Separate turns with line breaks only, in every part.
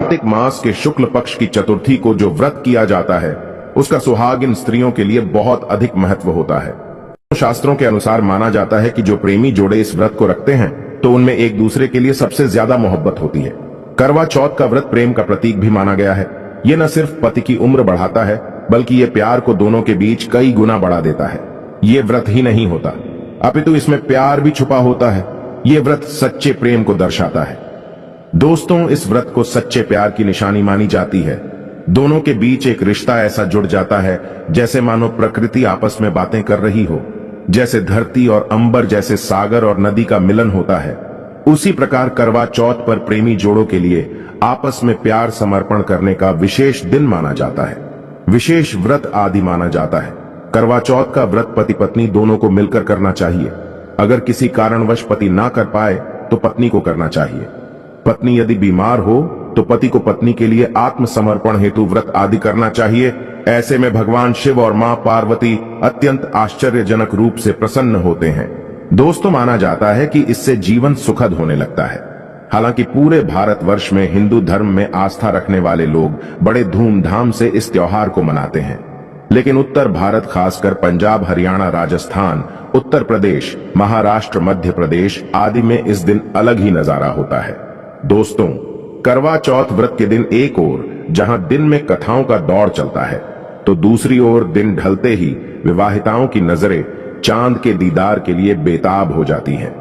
कार्तिक मास के शुक्ल पक्ष की चतुर्थी को जो व्रत किया जाता है उसका सुहागिन स्त्रियों के लिए बहुत अधिक महत्व होता है। शास्त्रों के अनुसार माना जाता है कि जो प्रेमी जोड़े इस व्रत को रखते हैं तो उनमें एक दूसरे के लिए सबसे ज्यादा मोहब्बत होती है। करवा चौथ का व्रत प्रेम का प्रतीक भी माना गया है। ये न सिर्फ पति की उम्र बढ़ाता है बल्कि ये प्यार को दोनों के बीच कई गुना बढ़ा देता है। ये व्रत ही नहीं होता अपितु इसमें प्यार भी छुपा होता है। ये व्रत सच्चे प्रेम को दर्शाता है। दोस्तों, इस व्रत को सच्चे प्यार की निशानी मानी जाती है। दोनों के बीच एक रिश्ता ऐसा जुड़ जाता है जैसे मानो प्रकृति आपस में बातें कर रही हो, जैसे धरती और अंबर जैसे सागर और नदी का मिलन होता है। उसी प्रकार करवा चौथ पर प्रेमी जोड़ों के लिए आपस में प्यार समर्पण करने का विशेष दिन माना जाता है, विशेष व्रत आदि माना जाता है। करवा चौथ का व्रत पति पत्नी दोनों को मिलकर करना चाहिए। अगर किसी कारणवश पति ना कर पाए तो पत्नी को करना चाहिए। पत्नी यदि बीमार हो तो पति को पत्नी के लिए आत्मसमर्पण हेतु व्रत आदि करना चाहिए। ऐसे में भगवान शिव और मां पार्वती अत्यंत आश्चर्यजनक रूप से प्रसन्न होते हैं। दोस्तों, माना जाता है कि इससे जीवन सुखद होने लगता है। हालांकि पूरे भारतवर्ष में हिंदू धर्म में आस्था रखने वाले लोग बड़े धूमधाम से इस त्योहार को मनाते हैं, लेकिन उत्तर भारत खासकर पंजाब, हरियाणा, राजस्थान, उत्तर प्रदेश, महाराष्ट्र, मध्य प्रदेश आदि में इस दिन अलग ही नजारा होता है। दोस्तों, करवा चौथ व्रत के दिन एक ओर जहां दिन में कथाओं का दौर चलता है तो दूसरी ओर दिन ढलते ही विवाहिताओं की नजरें चांद के दीदार के लिए बेताब हो जाती हैं।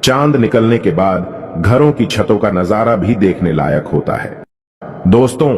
चांद निकलने के बाद घरों की छतों का नजारा भी देखने लायक होता है। दोस्तों,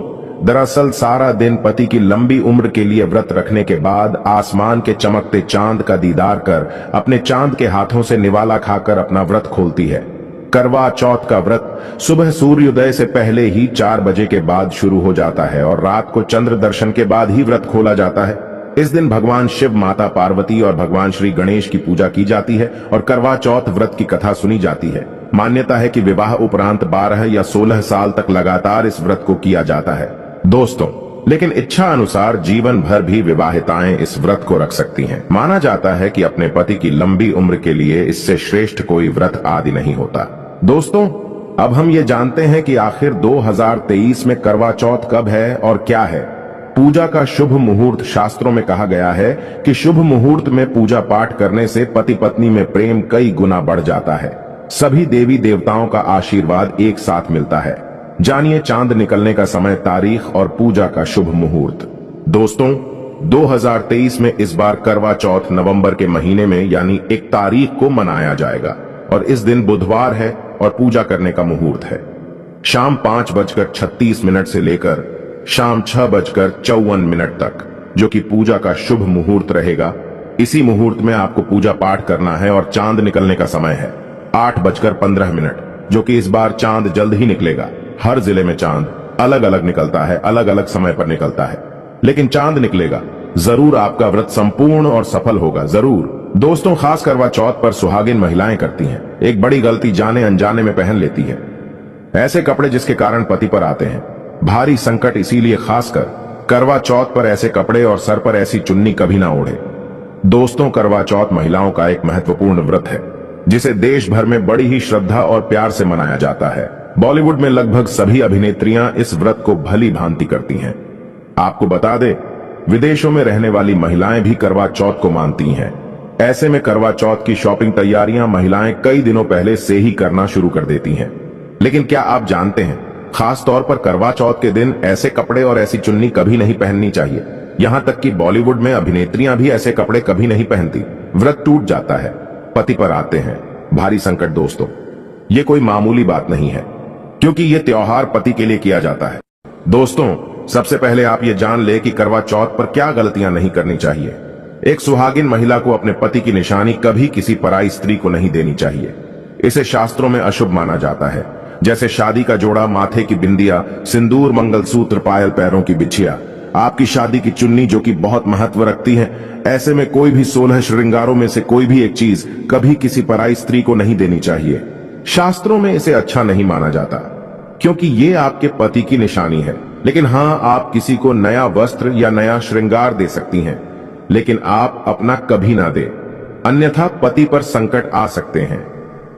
दरअसल सारा दिन पति की लंबी उम्र के लिए व्रत रखने के बाद आसमान के चमकते चांद का दीदार कर अपने चांद के हाथों से निवाला खाकर अपना व्रत खोलती है। करवा चौथ का व्रत सुबह सूर्योदय से पहले ही 4 बजे के बाद शुरू हो जाता है और रात को चंद्र दर्शन के बाद ही व्रत खोला जाता है। इस दिन भगवान शिव, माता पार्वती और भगवान श्री गणेश की पूजा की जाती है और करवा चौथ व्रत की कथा सुनी जाती है। मान्यता है कि विवाह उपरांत 12 या 16 साल तक लगातार इस व्रत को किया जाता है। दोस्तों, लेकिन इच्छा अनुसार जीवन भर भी विवाहिताएं इस व्रत को रख सकती हैं। माना जाता है कि अपने पति की लंबी उम्र के लिए इससे श्रेष्ठ कोई व्रत आदि नहीं होता। दोस्तों, अब हम ये जानते हैं कि आखिर 2023 में करवा चौथ कब है और क्या है। पूजा का शुभ मुहूर्त शास्त्रों में कहा गया है कि शुभ मुहूर्त में पूजा पाठ करने से पति पत्नी में प्रेम कई गुना बढ़ जाता है। सभी देवी देवताओं का आशीर्वाद एक साथ मिलता है। जानिए चांद निकलने का समय, तारीख और पूजा का शुभ मुहूर्त। दोस्तों, 2023 में इस बार करवा चौथ नवंबर के महीने में यानी 1 तारीख को मनाया जाएगा और इस दिन बुधवार है और पूजा करने का मुहूर्त है शाम 5:36 से लेकर शाम 6:54 तक, जो कि पूजा का शुभ मुहूर्त रहेगा। इसी मुहूर्त में आपको पूजा पाठ करना है और चांद निकलने का समय है 8:15, जो कि इस बार चांद जल्द ही निकलेगा। हर जिले में चांद अलग अलग निकलता है, अलग अलग समय पर निकलता है, लेकिन चांद निकलेगा जरूर। आपका व्रत संपूर्ण और सफल होगा जरूर। दोस्तों, खास करवा चौथ पर सुहागिन महिलाएं करती हैं एक बड़ी गलती, जाने अनजाने में पहन लेती है ऐसे कपड़े जिसके कारण पति पर आते हैं भारी संकट। इसीलिए खासकर करवा चौथ पर ऐसे कपड़े और सर पर ऐसी चुन्नी कभी ना ओढ़े। दोस्तों, करवा चौथ महिलाओं का एक महत्वपूर्ण व्रत है जिसे देश भर में बड़ी ही श्रद्धा और प्यार से मनाया जाता है। बॉलीवुड में लगभग सभी अभिनेत्रियां इस व्रत को भली भांति करती हैं। आपको बता दें, विदेशों में रहने वाली महिलाएं भी करवा चौथ को मानती हैं। ऐसे में करवा चौथ की शॉपिंग तैयारियां महिलाएं कई दिनों पहले से ही करना शुरू कर देती हैं। लेकिन क्या आप जानते हैं, खास तौर पर करवा चौथ के दिन ऐसे कपड़े और ऐसी चुन्नी कभी नहीं पहननी चाहिए। यहां तक कि बॉलीवुड में अभिनेत्रियां भी ऐसे कपड़े कभी नहीं पहनती। व्रत टूट जाता है, पति पर आते हैं भारी संकट। दोस्तों, ये कोई मामूली बात नहीं है क्योंकि ये त्योहार पति के लिए किया जाता है। दोस्तों, सबसे पहले आप ये जान ले कि करवा चौथ पर क्या गलतियां नहीं करनी चाहिए। एक सुहागिन महिला को अपने पति की निशानी कभी किसी पराई स्त्री को नहीं देनी चाहिए। इसे शास्त्रों में अशुभ माना जाता है, जैसे शादी का जोड़ा, माथे की बिंदिया, सिंदूर, मंगलसूत्र, पायल, पैरों की बिछिया, आपकी शादी की चुन्नी जो कि बहुत महत्व रखती है। ऐसे में कोई भी 16 श्रृंगारों में से कोई भी एक चीज कभी किसी पराई स्त्री को नहीं देनी चाहिए। शास्त्रों में इसे अच्छा नहीं माना जाता क्योंकि ये आपके पति की निशानी है। लेकिन हाँ, आप किसी को नया वस्त्र या नया श्रृंगार दे सकती हैं, लेकिन आप अपना कभी ना दे, अन्यथा पति पर संकट आ सकते हैं।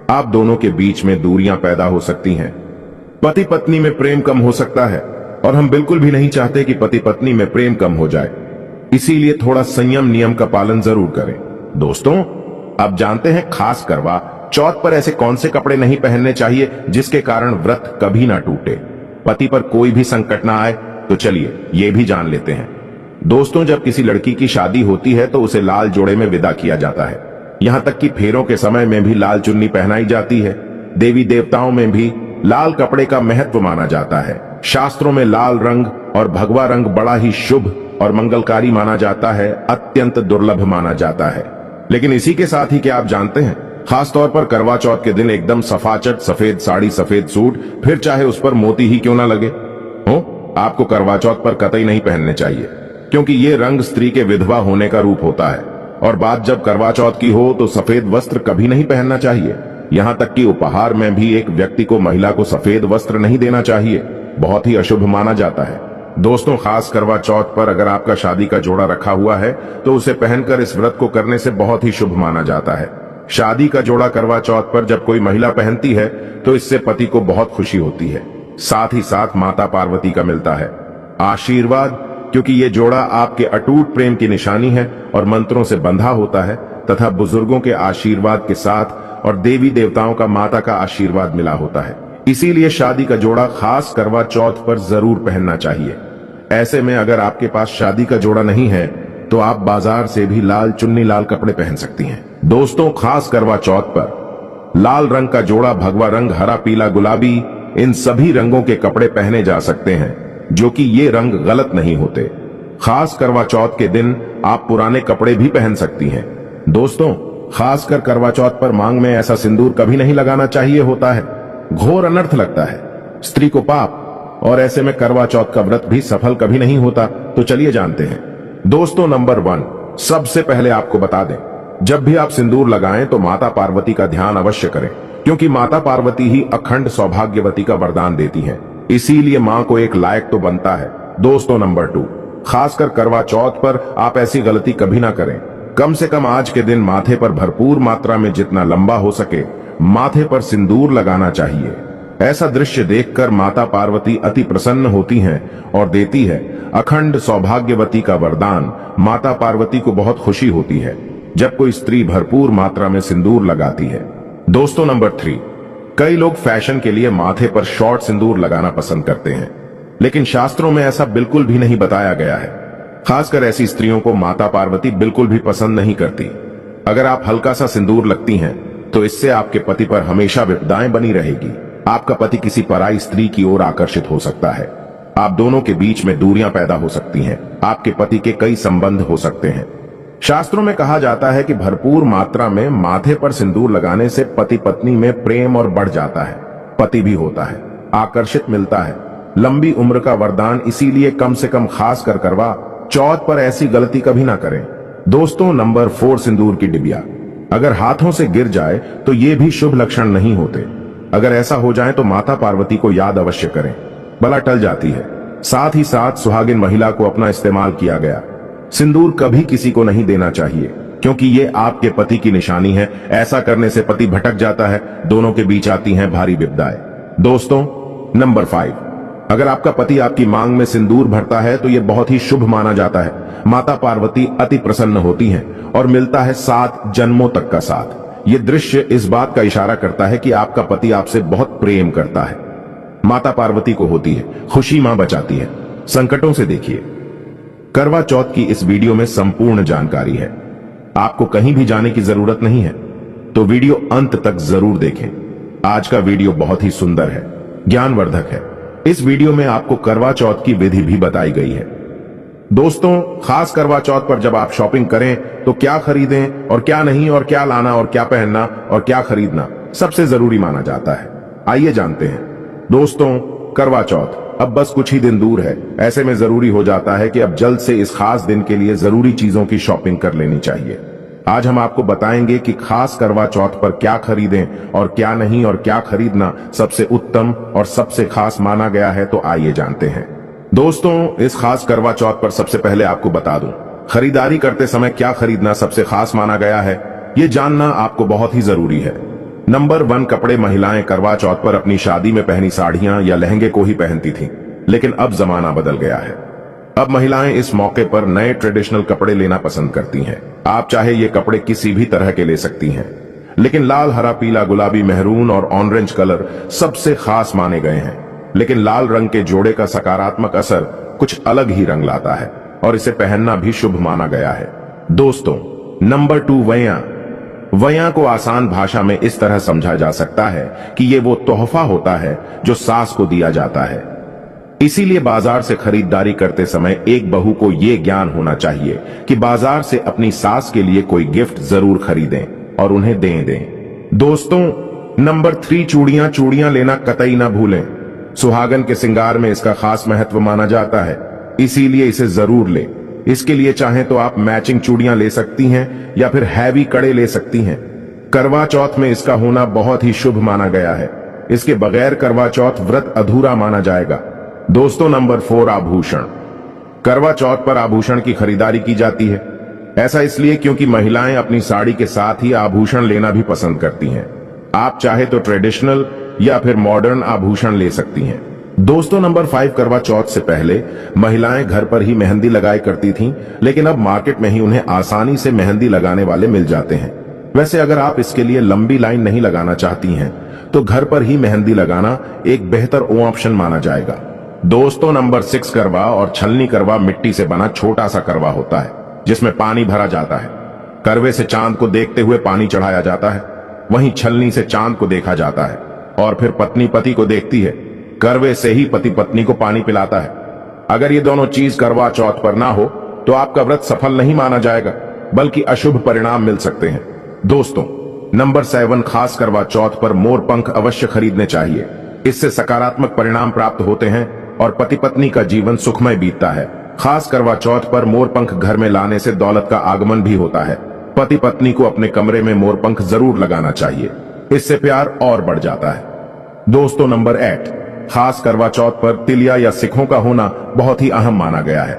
आप दोनों के बीच में दूरियां पैदा हो सकती हैं। पति पत्नी में प्रेम कम हो सकता है और हम बिल्कुल भी नहीं चाहते कि पति पत्नी में प्रेम कम हो जाए। इसीलिए थोड़ा संयम नियम का पालन जरूर करें। दोस्तों, अब जानते हैं खास करवा चौथ पर ऐसे कौन से कपड़े नहीं पहनने चाहिए जिसके कारण व्रत कभी ना टूटे, पति पर कोई भी संकट ना आए। तो चलिए ये भी जान लेते हैं। दोस्तों, जब किसी लड़की की शादी होती है तो उसे लाल जोड़े में विदा किया जाता है। यहां तक कि फेरों के समय में भी लाल चुन्नी पहनाई जाती है। देवी देवताओं में भी लाल कपड़े का महत्व माना जाता है। शास्त्रों में लाल रंग और भगवा रंग बड़ा ही शुभ और मंगलकारी माना जाता है, अत्यंत दुर्लभ माना जाता है। लेकिन इसी के साथ ही क्या आप जानते हैं, खासतौर पर करवा चौथ के दिन एकदम सफाचट सफेद साड़ी सफेद सूट, फिर चाहे उस पर मोती ही क्यों ना लगे हो, आपको करवा चौथ पर कतई नहीं पहनने चाहिए, क्योंकि ये रंग स्त्री के विधवा होने का रूप होता है। और बात जब करवा चौथ की हो तो सफेद वस्त्र कभी नहीं पहनना चाहिए। यहां तक कि उपहार में भी एक व्यक्ति को महिला को सफेद वस्त्र नहीं देना चाहिए, बहुत ही अशुभ माना जाता है। दोस्तों, खास करवा चौथ पर अगर आपका शादी का जोड़ा रखा हुआ है तो उसे पहनकर इस व्रत को करने से बहुत ही शुभ माना जाता है। शादी का जोड़ा करवा चौथ पर जब कोई महिला पहनती है तो इससे पति को बहुत खुशी होती है, साथ ही साथ माता पार्वती का मिलता है आशीर्वाद, क्योंकि ये जोड़ा आपके अटूट प्रेम की निशानी है और मंत्रों से बंधा होता है तथा बुजुर्गों के आशीर्वाद के साथ और देवी देवताओं का माता का आशीर्वाद मिला होता है। इसीलिए शादी का जोड़ा खास करवा चौथ पर जरूर पहनना चाहिए। ऐसे में अगर आपके पास शादी का जोड़ा नहीं है तो आप बाजार से भी लाल चुन्नी लाल कपड़े पहन सकती हैं। दोस्तों, खास करवा चौथ पर लाल रंग का जोड़ा, भगवा रंग, हरा पीला गुलाबी, इन सभी रंगों के कपड़े पहने जा सकते हैं, जो कि ये रंग गलत नहीं होते। खास करवा चौथ के दिन आप पुराने कपड़े भी पहन सकती हैं। दोस्तों, खासकर करवा चौथ पर मांग में ऐसा सिंदूर कभी नहीं लगाना चाहिए होता है, घोर अनर्थ लगता है, स्त्री को पाप, और ऐसे में करवा चौथ का व्रत भी सफल कभी नहीं होता। तो चलिए जानते हैं। दोस्तों, नंबर 1, सबसे पहले आपको बता दें, जब भी आप सिंदूर लगाएं तो माता पार्वती का ध्यान अवश्य करें, क्योंकि माता पार्वती ही अखंड सौभाग्यवती का वरदान देती हैं। इसीलिए मां को एक लायक तो बनता है। दोस्तों, नंबर 2, खासकर करवा चौथ पर आप ऐसी गलती कभी ना करें। कम से कम आज के दिन माथे पर भरपूर मात्रा में जितना लंबा हो सके माथे पर सिंदूर लगाना चाहिए। ऐसा दृश्य देखकर माता पार्वती अति प्रसन्न होती हैं और देती है अखंड सौभाग्यवती का वरदान। माता पार्वती को बहुत खुशी होती है जब कोई स्त्री भरपूर मात्रा में सिंदूर लगाती है। दोस्तों, नंबर 3, कई लोग फैशन के लिए माथे पर शॉर्ट सिंदूर लगाना पसंद करते हैं, लेकिन शास्त्रों में ऐसा बिल्कुल भी नहीं बताया गया है। खासकर ऐसी स्त्रियों को माता पार्वती बिल्कुल भी पसंद नहीं करती। अगर आप हल्का सा सिंदूर लगती हैं तो इससे आपके पति पर हमेशा विपदाएं बनी रहेगी। आपका पति किसी पराई स्त्री की ओर आकर्षित हो सकता है, आप दोनों के बीच में दूरियां पैदा हो सकती हैं, आपके पति के कई संबंध हो सकते हैं। शास्त्रों में कहा जाता है कि भरपूर मात्रा में माथे पर सिंदूर लगाने से पति पत्नी में प्रेम और बढ़ जाता है, पति भी होता है, आकर्षित मिलता है, लंबी उम्र का वरदान। इसीलिए कम से कम खास कर करवा चौथ पर ऐसी गलती कभी ना करें। दोस्तों, नंबर 4, सिंदूर की डिबिया अगर हाथों से गिर जाए तो ये भी शुभ लक्षण नहीं होते। अगर ऐसा हो जाए तो माता पार्वती को याद अवश्य करें, बला टल जाती है। साथ ही साथ सुहागिन महिला को अपना इस्तेमाल किया गया सिंदूर कभी किसी को नहीं देना चाहिए, क्योंकि ये आपके पति की निशानी है। ऐसा करने से पति भटक जाता है, दोनों के बीच आती हैं भारी विपदाएं। दोस्तों, नंबर 5, अगर आपका पति आपकी मांग में सिंदूर भरता है तो यह बहुत ही शुभ माना जाता है। माता पार्वती अति प्रसन्न होती हैं और मिलता है 7 जन्मों तक का साथ। ये दृश्य इस बात का इशारा करता है कि आपका पति आपसे बहुत प्रेम करता है। माता पार्वती को होती है खुशी, मां बचाती है संकटों से। देखिए, करवा चौथ की इस वीडियो में संपूर्ण जानकारी है, आपको कहीं भी जाने की जरूरत नहीं है, तो वीडियो अंत तक जरूर देखें। आज का वीडियो बहुत ही सुंदर है, ज्ञानवर्धक है। इस वीडियो में आपको करवा चौथ की विधि भी बताई गई है। दोस्तों, खास करवा चौथ पर जब आप शॉपिंग करें तो क्या खरीदें और क्या नहीं, और क्या लाना और क्या पहनना और क्या खरीदना सबसे जरूरी माना जाता है। आइए जानते हैं। दोस्तों, करवा चौथ अब बस कुछ ही दिन दूर है। ऐसे में जरूरी हो जाता है कि अब जल्द से इस खास दिन के लिए जरूरी चीजों की शॉपिंग कर लेनी चाहिए। आज हम आपको बताएंगे कि खास करवा चौथ पर क्या खरीदें और क्या नहीं, और क्या खरीदना सबसे उत्तम और सबसे खास माना गया है। तो आइए जानते हैं। दोस्तों, इस खास करवा चौथ पर सबसे पहले आपको बता दूं, खरीदारी करते समय क्या खरीदना सबसे खास माना गया है, ये जानना आपको बहुत ही जरूरी है। नंबर 1 कपड़े। महिलाएं करवा चौथ पर अपनी शादी में पहनी साड़ियां या लहंगे को ही पहनती थीं, लेकिन अब जमाना बदल गया है। अब महिलाएं इस मौके पर नए ट्रेडिशनल कपड़े लेना पसंद करती हैं। आप चाहे ये कपड़े किसी भी तरह के ले सकती हैं, लेकिन लाल, हरा, पीला, गुलाबी, मेहरून और ऑरेंज कलर सबसे खास माने गए हैं। लेकिन लाल रंग के जोड़े का सकारात्मक असर कुछ अलग ही रंग लाता है और इसे पहनना भी शुभ माना गया है। दोस्तों, नंबर 2 वैया। वैया को आसान भाषा में इस तरह समझा जा सकता है कि ये वो तोहफा होता है जो सास को दिया जाता है। इसीलिए बाजार से खरीदारी करते समय एक बहू को ये ज्ञान होना चाहिए कि बाजार से अपनी सास के लिए कोई गिफ्ट जरूर खरीदें और उन्हें दें। दोस्तों, नंबर 3 चूड़ियां। चूड़ियां लेना कतई ना भूलें। सुहागन के श्रृंगार में इसका खास महत्व माना जाता है, इसीलिए इसे जरूर लें। इसके लिए चाहें तो आप मैचिंग चूड़ियां ले सकती हैं या फिर हैवी कड़े ले सकती हैं। करवा चौथ में इसका होना बहुत ही शुभ माना गया है। इसके बगैर करवा चौथ व्रत अधूरा माना जाएगा। दोस्तों, नंबर 4 आभूषण। करवा चौथ पर आभूषण की खरीदारी की जाती है। ऐसा इसलिए क्योंकि महिलाएं अपनी साड़ी के साथ ही आभूषण लेना भी पसंद करती हैं। आप चाहे तो ट्रेडिशनल या फिर मॉडर्न आभूषण ले सकती हैं। दोस्तों, नंबर 5 करवा चौथ से पहले महिलाएं घर पर ही मेहंदी लगाया करती थीं, लेकिन अब मार्केट में ही उन्हें आसानी से मेहंदी लगाने वाले मिल जाते हैं। वैसे अगर आप इसके लिए लंबी लाइन नहीं लगाना चाहती हैं, तो घर पर ही मेहंदी लगाना एक बेहतर ऑप्शन माना जाएगा। दोस्तों, नंबर 6 करवा और छलनी करवा मिट्टी से बना छोटा सा करवा होता है, जिसमें पानी भरा जाता है। करवे से चांद को देखते हुए पानी चढ़ाया जाता है, वहीं छलनी से चांद को देखा जाता है और फिर पत्नी पति को देखती है। करवे से ही पति पत्नी को पानी पिलाता है। अगर ये दोनों चीज करवा चौथ पर ना हो तो आपका व्रत सफल नहीं माना जाएगा, बल्कि अशुभ परिणाम मिल सकते हैं। दोस्तों, नंबर 7 खास करवा चौथ पर मोर पंख अवश्य खरीदने चाहिए। इससे सकारात्मक परिणाम प्राप्त होते हैं और पति पत्नी का जीवन सुखमय बीतता है। खास करवा चौथ पर मोर पंख घर में लाने से दौलत का आगमन भी होता है। पति पत्नी को अपने कमरे में मोर पंख जरूर लगाना चाहिए, इससे प्यार और बढ़ जाता है। दोस्तों, नंबर 8 खास करवा चौथ पर तिलिया या सिखों का होना बहुत ही अहम माना गया है।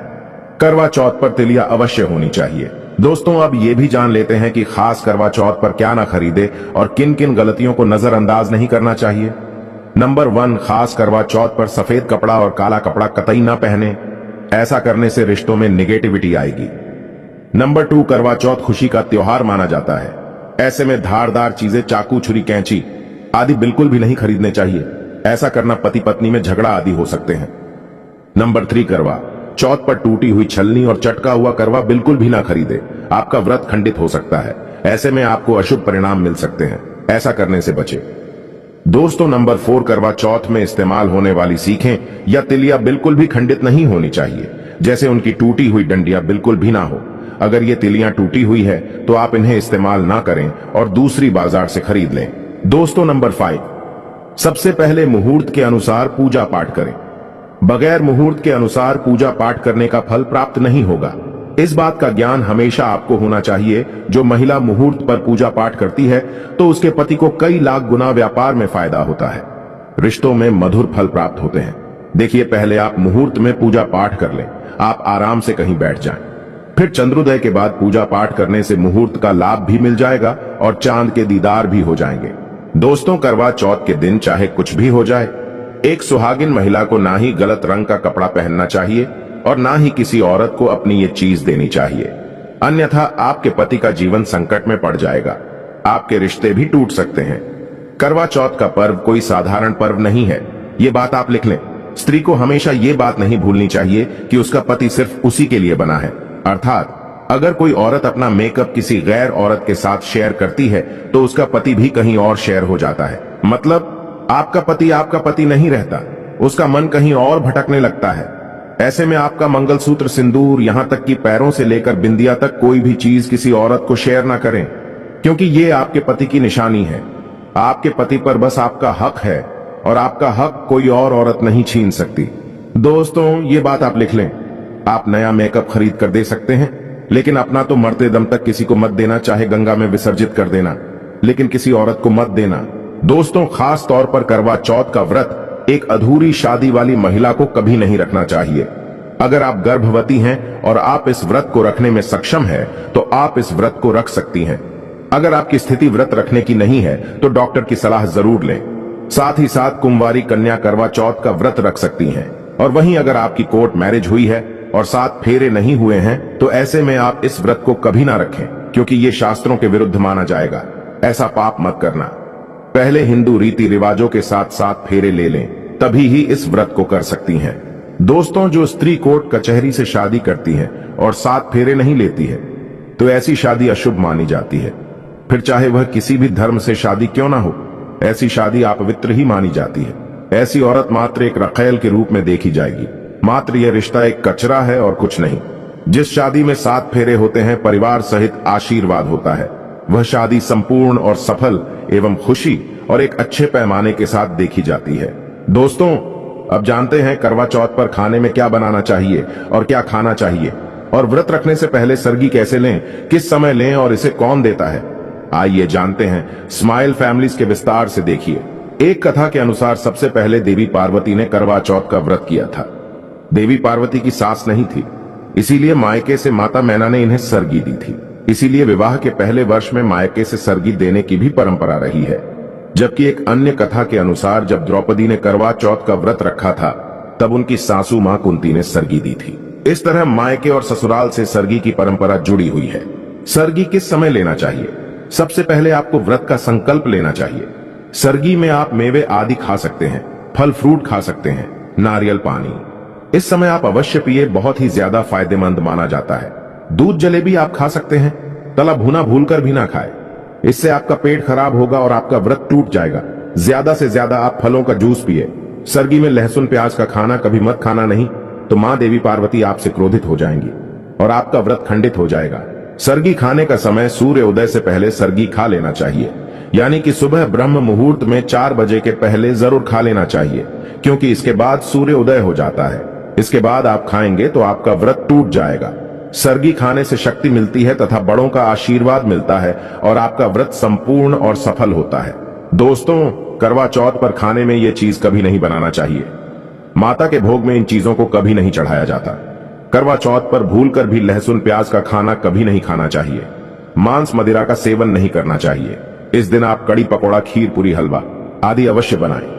करवा चौथ पर तिलिया अवश्य होनी चाहिए। दोस्तों, अब ये भी जान लेते हैं कि खास करवा चौथ पर क्या ना खरीदे और किन किन गलतियों को नजरअंदाज नहीं करना चाहिए। नंबर 1 खास करवा चौथ पर सफेद कपड़ा और काला कपड़ा कतई ना पहने। ऐसा करने से रिश्तों में निगेटिविटी आएगी। नंबर 2 करवा चौथ खुशी का त्योहार माना जाता है। ऐसे में धारदार चीजें, चाकू, छुरी, कैंची आदि बिल्कुल भी नहीं खरीदने चाहिए। ऐसा करना पति पत्नी में झगड़ा आदि हो सकते हैं। नंबर 3 करवा चौथ पर टूटी हुई छलनी और चटका हुआ करवा बिल्कुल भी ना खरीदे। आपका व्रत खंडित हो सकता है। ऐसे में आपको अशुभ परिणाम मिल सकते हैं। ऐसा करने से बचे। दोस्तों, नंबर 4 करवा चौथ में इस्तेमाल होने वाली सीखें या तिलिया बिल्कुल भी खंडित नहीं होनी चाहिए। जैसे उनकी टूटी हुई डंडिया बिल्कुल भी ना हो। अगर ये तिलियां टूटी हुई है तो आप इन्हें इस्तेमाल ना करें और दूसरी बाजार से खरीद लें। दोस्तों, नंबर 5 सबसे पहले मुहूर्त के अनुसार पूजा पाठ करें। बगैर मुहूर्त के अनुसार पूजा पाठ करने का फल प्राप्त नहीं होगा। इस बात का ज्ञान हमेशा आपको होना चाहिए। जो महिला मुहूर्त पर पूजा पाठ करती है तो उसके पति को कई लाख गुना व्यापार में फायदा होता है। रिश्तों में मधुर फल प्राप्त होते हैं। देखिए, पहले आप मुहूर्त में पूजा पाठ कर लें। आप आराम से कहीं बैठ जाएं। फिर चंद्रोदय के बाद पूजा पाठ करने से मुहूर्त का लाभ भी मिल जाएगा और चांद के दीदार भी हो जाएंगे। दोस्तों, करवा चौथ के दिन चाहे कुछ भी हो जाए, एक सुहागिन महिला को ना ही गलत रंग का कपड़ा पहनना चाहिए और ना ही किसी औरत को अपनी ये चीज देनी चाहिए। अन्यथा आपके पति का जीवन संकट में पड़ जाएगा। आपके रिश्ते भी टूट सकते हैं। करवा चौथ का पर्व कोई साधारण पर्व नहीं है, ये बात आप लिख लें। स्त्री को हमेशा ये बात नहीं भूलनी चाहिए कि उसका पति सिर्फ उसी के लिए बना है। अर्थात अगर कोई औरत अपना मेकअप किसी गैर औरत के साथ शेयर करती है तो उसका पति भी कहीं और शेयर हो जाता है। मतलब आपका पति नहीं रहता, उसका मन कहीं और भटकने लगता है। ऐसे में आपका मंगलसूत्र, सिंदूर, यहां तक कि पैरों से लेकर बिंदिया तक कोई भी चीज किसी औरत को शेयर ना करें, क्योंकि ये आपके पति की निशानी है। आपके पति पर बस आपका हक है और आपका हक कोई और औरत नहीं छीन सकती। दोस्तों, ये बात आप लिख लें। आप नया मेकअप खरीद कर दे सकते हैं, लेकिन अपना तो मरते दम तक किसी को मत देना, चाहे गंगा में विसर्जित कर देना, लेकिन किसी औरत को मत देना। दोस्तों, खास तौर पर करवा चौथ का व्रत एक अधूरी शादी वाली महिला को कभी नहीं रखना चाहिए। अगर आप गर्भवती हैं और आप इस व्रत को रखने में सक्षम हैं, तो आप इस व्रत को रख सकती हैं। अगर आपकी स्थिति व्रत रखने की नहीं है तो डॉक्टर की सलाह जरूर लें। साथ ही साथ कुंवारी कन्या करवा चौथ का व्रत रख सकती हैं। और वहीं अगर आपकी कोर्ट मैरिज हुई है और 7 फेरे नहीं हुए हैं तो ऐसे में आप इस व्रत को कभी ना रखें, क्योंकि ये शास्त्रों के विरुद्ध माना जाएगा। ऐसा पाप मत करना। पहले हिंदू रीति रिवाजों के साथ 7 फेरे ले लें, तभी ही इस व्रत को कर सकती हैं। दोस्तों, जो स्त्री कोर्ट कचहरी से शादी करती है और 7 फेरे नहीं लेती है तो ऐसी शादी अशुभ मानी जाती है। फिर चाहे वह किसी भी धर्म से शादी क्यों ना हो, ऐसी शादी अपवित्र ही मानी जाती है। ऐसी औरत मात्र एक रखैल के रूप में देखी जाएगी। मात्र यह रिश्ता एक कचरा है और कुछ नहीं। जिस शादी में 7 फेरे होते हैं, परिवार सहित आशीर्वाद होता है, वह शादी संपूर्ण और सफल एवं खुशी और एक अच्छे पैमाने के साथ देखी जाती है। दोस्तों, अब जानते हैं करवा चौथ पर खाने में क्या बनाना चाहिए और क्या खाना चाहिए, और व्रत रखने से पहले सरगी कैसे लें, किस समय लें और इसे कौन देता है। आइए जानते हैं। स्माइल फैमिलीज के विस्तार से देखिए। एक कथा के अनुसार सबसे पहले देवी पार्वती ने करवा चौथ का व्रत किया था। देवी पार्वती की सास नहीं थी, इसीलिए मायके से माता मैना ने इन्हें सरगी दी थी। इसीलिए विवाह के पहले वर्ष में मायके से सरगी देने की भी परंपरा रही है। जबकि एक अन्य कथा के अनुसार जब द्रौपदी ने करवा चौथ का व्रत रखा था तब उनकी सासू मां कुंती ने सरगी दी थी। इस तरह मायके और ससुराल से सरगी की परंपरा जुड़ी हुई है। सरगी किस समय लेना चाहिए? सबसे पहले आपको व्रत का संकल्प लेना चाहिए। सरगी में आप मेवे आदि खा सकते हैं, फल फ्रूट खा सकते हैं, नारियल पानी इस समय आप अवश्य पिए, बहुत ही ज्यादा फायदेमंद माना जाता है। दूध जलेबी आप खा सकते हैं, तला भुना भूलकर भी ना खाए, इससे आपका पेट खराब होगा और आपका व्रत टूट जाएगा। ज्यादा से ज्यादा आप फलों का जूस पिए। सरगी में लहसुन प्याज का खाना कभी मत खाना, नहीं तो मां देवी पार्वती आपसे क्रोधित हो जाएंगी और आपका व्रत खंडित हो जाएगा। सरगी खाने का समय सूर्य उदय से पहले सरगी खा लेना चाहिए, यानी कि सुबह ब्रह्म मुहूर्त में 4 बजे के पहले जरूर खा लेना चाहिए, क्योंकि इसके बाद सूर्य उदय हो जाता है। इसके बाद आप खाएंगे तो आपका व्रत टूट जाएगा। सरगी खाने से शक्ति मिलती है तथा बड़ों का आशीर्वाद मिलता है और आपका व्रत संपूर्ण और सफल होता है। दोस्तों, करवा चौथ पर खाने में यह चीज कभी नहीं बनाना चाहिए। माता के भोग में इन चीजों को कभी नहीं चढ़ाया जाता। करवा चौथ पर भूलकर भी लहसुन प्याज का खाना कभी नहीं खाना चाहिए। मांस मदिरा का सेवन नहीं करना चाहिए। इस दिन आप कड़ी पकौड़ा, खीर पूरी, हलवा आदि अवश्य बनाएं।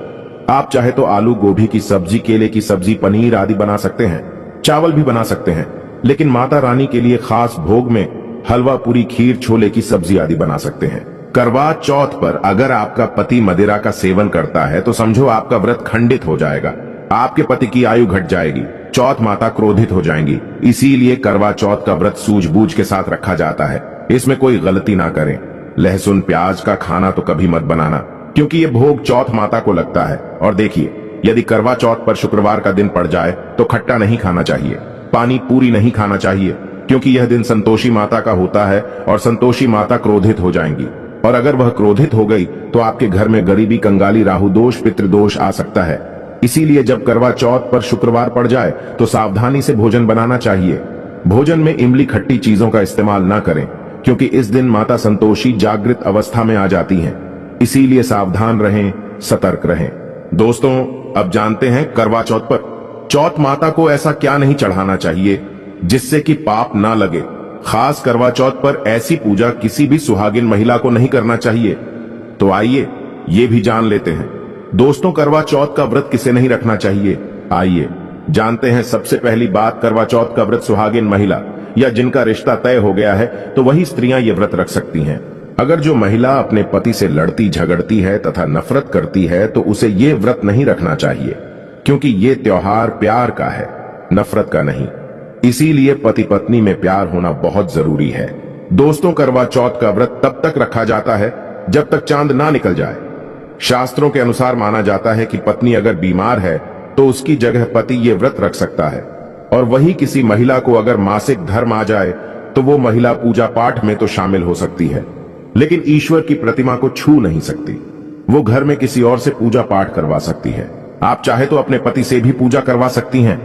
आप चाहे तो आलू गोभी की सब्जी, केले की सब्जी, पनीर आदि बना सकते हैं, चावल भी बना सकते हैं, लेकिन माता रानी के लिए खास भोग में हलवा पूरी, खीर, छोले की सब्जी आदि बना सकते हैं। करवा चौथ पर अगर आपका पति मदिरा का सेवन करता है तो समझो आपका व्रत खंडित हो जाएगा, आपके पति की आयु घट जाएगी, चौथ माता क्रोधित हो जाएंगी। इसीलिए करवा चौथ का व्रत सूझबूझ के साथ रखा जाता है। इसमें कोई गलती ना करें। लहसुन प्याज का खाना तो कभी मत बनाना, क्योंकि ये भोग चौथ माता को लगता है। और देखिए, यदि करवा चौथ पर शुक्रवार का दिन पड़ जाए तो खट्टा नहीं खाना चाहिए, पानी पूरी नहीं खाना चाहिए, क्योंकि यह दिन संतोषी माता का होता है और संतोषी माता क्रोधित हो जाएंगी। और अगर वह क्रोधित हो गई तो आपके घर में गरीबी, कंगाली, राहु दोष, पितृदोष आ सकता है। इसीलिए जब करवा चौथ पर शुक्रवार पड़ जाए तो सावधानी से भोजन बनाना चाहिए। भोजन में इमली, खट्टी चीजों का इस्तेमाल ना करें, क्योंकि इस दिन माता संतोषी जागृत अवस्था में आ जाती हैं। इसीलिए सावधान रहें, सतर्क रहें। दोस्तों, अब जानते हैं करवा चौथ पर चौथ माता को ऐसा क्या नहीं चढ़ाना चाहिए जिससे कि पाप ना लगे। खास करवा चौथ पर ऐसी पूजा किसी भी सुहागिन महिला को नहीं करना चाहिए। तो आइए ये भी जान लेते हैं। दोस्तों, करवा चौथ का व्रत किसे नहीं रखना चाहिए, आइए जानते हैं। सबसे पहली बात, करवा चौथ का व्रत सुहागिन महिला या जिनका रिश्ता तय हो गया है तो वही स्त्रियां ये व्रत रख सकती हैं। अगर जो महिला अपने पति से लड़ती झगड़ती है तथा नफरत करती है तो उसे ये व्रत नहीं रखना चाहिए, क्योंकि ये त्योहार प्यार का है, नफरत का नहीं। इसीलिए पति पत्नी में प्यार होना बहुत जरूरी है। दोस्तों, करवा चौथ का व्रत तब तक रखा जाता है जब तक चांद ना निकल जाए। शास्त्रों के अनुसार माना जाता है कि पत्नी अगर बीमार है तो उसकी जगह पति ये व्रत रख सकता है। और वही किसी महिला को अगर मासिक धर्म आ जाए तो वो महिला पूजा पाठ में तो शामिल हो सकती है, लेकिन ईश्वर की प्रतिमा को छू नहीं सकती। वो घर में किसी और से पूजा पाठ करवा सकती है। आप चाहे तो अपने पति से भी पूजा करवा सकती हैं।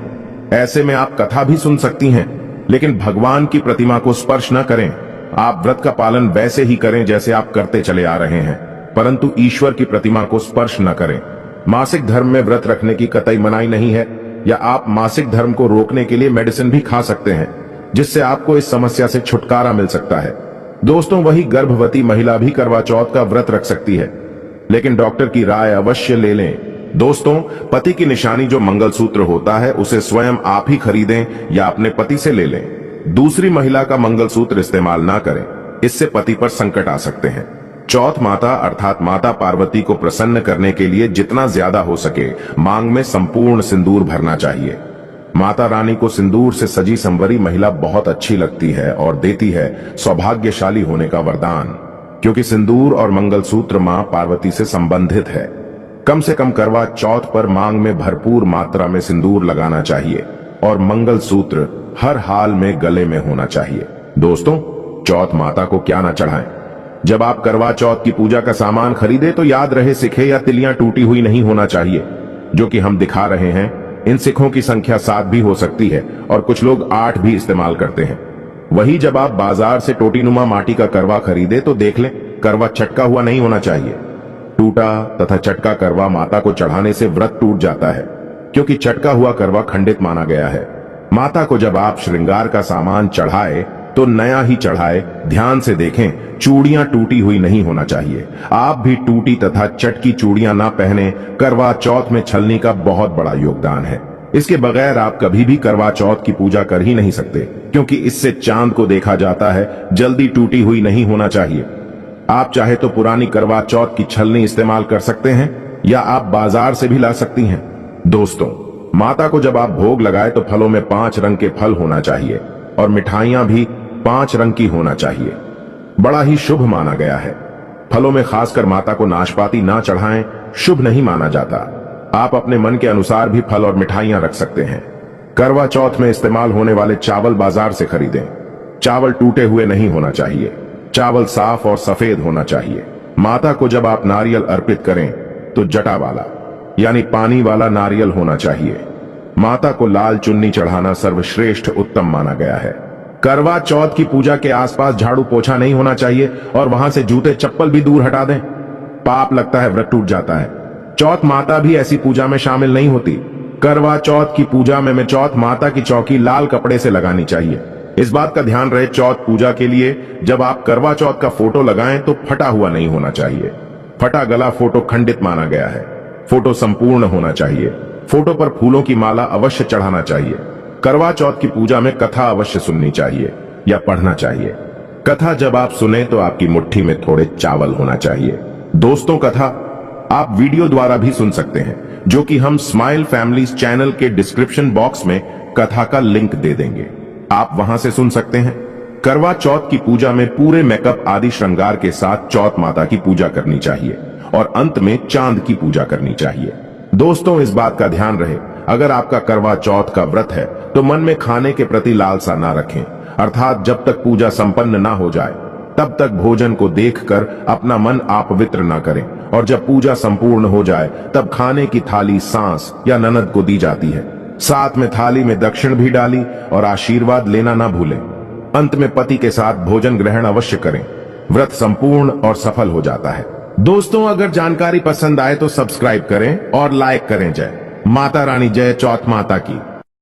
ऐसे में आप कथा भी सुन सकती हैं, लेकिन भगवान की प्रतिमा को स्पर्श न करें। आप व्रत का पालन वैसे ही करें जैसे आप करते चले आ रहे हैं, परंतु ईश्वर की प्रतिमा को स्पर्श न करें। मासिक धर्म में व्रत रखने की कतई मनाही नहीं है, या आप मासिक धर्म को रोकने के लिए मेडिसिन भी खा सकते हैं, जिससे आपको इस समस्या से छुटकारा मिल सकता है। दोस्तों, वही गर्भवती महिला भी करवा चौथ का व्रत रख सकती है, लेकिन डॉक्टर की राय अवश्य ले लें। दोस्तों, पति की निशानी जो मंगलसूत्र होता है उसे स्वयं आप ही खरीदें या अपने पति से ले लें। दूसरी महिला का मंगलसूत्र इस्तेमाल ना करें, इससे पति पर संकट आ सकते हैं। चौथ माता अर्थात माता पार्वती को प्रसन्न करने के लिए जितना ज्यादा हो सके मांग में संपूर्ण सिंदूर भरना चाहिए। माता रानी को सिंदूर से सजी संवरी महिला बहुत अच्छी लगती है और देती है सौभाग्यशाली होने का वरदान, क्योंकि सिंदूर और मंगलसूत्र मां पार्वती से संबंधित है। कम से कम करवा चौथ पर मांग में भरपूर मात्रा में सिंदूर लगाना चाहिए और मंगलसूत्र हर हाल में गले में होना चाहिए। दोस्तों, चौथ माता को क्या ना चढ़ाएं। जब आप करवा चौथ की पूजा का सामान खरीदे तो याद रहे सिखे या तिलियां टूटी हुई नहीं होना चाहिए, जो कि हम दिखा रहे हैं। इन सिखों की संख्या 7 भी हो सकती है और कुछ लोग 8 भी इस्तेमाल करते हैं। वही जब आप बाजार से टोटीनुमा माटी का करवा खरीदे तो देख लें, करवा चटका हुआ नहीं होना चाहिए। टूटा तथा चटका करवा माता को चढ़ाने से व्रत टूट जाता है, क्योंकि चटका हुआ करवा खंडित माना गया है। माता को जब आप श्रृंगार का सामान चढ़ाए तो नया ही चढ़ाए। ध्यान से देखें, चूड़ियां टूटी हुई नहीं होना चाहिए। आप भी टूटी तथा चटकी चूड़ियां ना पहने। करवा चौथ में छलनी का बहुत बड़ा योगदान है। इसके बगैर आप कभी भी करवा चौथ की पूजा कर ही नहीं सकते, क्योंकि इससे चांद को देखा जाता है। जल्दी टूटी हुई नहीं होना चाहिए। आप चाहे तो पुरानी करवा चौथ की छलनी इस्तेमाल कर सकते हैं या आप बाजार से भी ला सकती हैं। दोस्तों, माता को जब आप भोग लगाए तो फलों में 5 रंग के फल होना चाहिए और मिठाइयां भी 5 रंग की होना चाहिए। बड़ा ही शुभ माना गया है। फलों में खासकर माता को नाशपाती ना चढ़ाएं, शुभ नहीं माना जाता। आप अपने मन के अनुसार भी फल और मिठाइयां रख सकते हैं। करवा चौथ में इस्तेमाल होने वाले चावल बाजार से खरीदें। चावल टूटे हुए नहीं होना चाहिए। चावल साफ और सफेद होना चाहिए। माता को जब आप नारियल अर्पित करें तो जटा वाला यानी पानी वाला नारियल होना चाहिए। माता को लाल चुन्नी चढ़ाना सर्वश्रेष्ठ उत्तम माना गया है। करवा चौथ की पूजा के आसपास झाड़ू पोछा नहीं होना चाहिए और वहां से जूते चप्पल भी दूर हटा दें। पाप लगता है, व्रत टूट जाता है। चौथ माता भी ऐसी पूजा में शामिल नहीं होती। करवा चौथ की पूजा में चौथ माता की चौकी लाल कपड़े से लगानी चाहिए। इस बात का ध्यान रहे, चौथ पूजा के लिए जब आप करवा चौथ का फोटो लगाएं तो फटा हुआ नहीं होना चाहिए। फटा गला फोटो खंडित माना गया है। फोटो संपूर्ण होना चाहिए। फोटो पर फूलों की माला अवश्य चढ़ाना चाहिए। करवा चौथ की पूजा में कथा अवश्य सुननी चाहिए या पढ़ना चाहिए। कथा जब आप सुने तो आपकी मुट्ठी में थोड़े चावल होना चाहिए। दोस्तों, कथा आप वीडियो द्वारा भी सुन सकते हैं, जो कि हम स्माइल फैमिलीज चैनल के डिस्क्रिप्शन बॉक्स में कथा का लिंक दे देंगे। आप वहां से सुन सकते हैं। करवा चौथ की पूजा में पूरे मेकअप आदि श्रृंगार के साथ चौथ माता की पूजा करनी चाहिए और अंत में चांद की पूजा करनी चाहिए। दोस्तों, इस बात का ध्यान रहे, अगर आपका करवा चौथ का व्रत है तो मन में खाने के प्रति लालसा ना रखें, अर्थात जब तक पूजा संपन्न ना हो जाए तब तक भोजन को देखकर अपना मन अपवित्र ना करें, और जब पूजा संपूर्ण हो जाए तब खाने की थाली सास या ननद को दी जाती है। साथ में थाली में दक्षिण भी डाली और आशीर्वाद लेना ना भूलें। अंत में पति के साथ भोजन ग्रहण अवश्य करें। व्रत संपूर्ण और सफल हो जाता है। दोस्तों, अगर जानकारी पसंद आए तो सब्सक्राइब करें और लाइक करें। जय माता रानी, जय चौथ माता की।